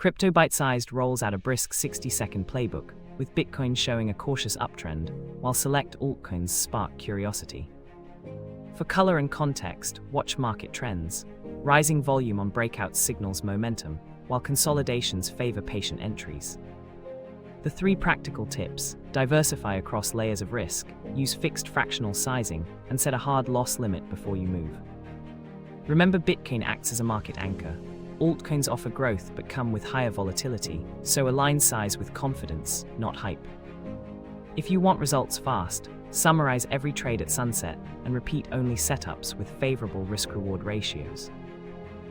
Crypto Bite-Sized rolls out a brisk 60-second playbook, with Bitcoin showing a cautious uptrend, while select altcoins spark curiosity. For color and context, watch market trends. Rising volume on breakouts signals momentum, while consolidations favor patient entries. The 3 practical tips: diversify across layers of risk, use fixed fractional sizing, and set a hard loss limit before you move. Remember, Bitcoin acts as a market anchor. Altcoins offer growth but come with higher volatility, so align size with confidence, not hype. If you want results fast, summarize every trade at sunset and repeat only setups with favorable risk-reward ratios.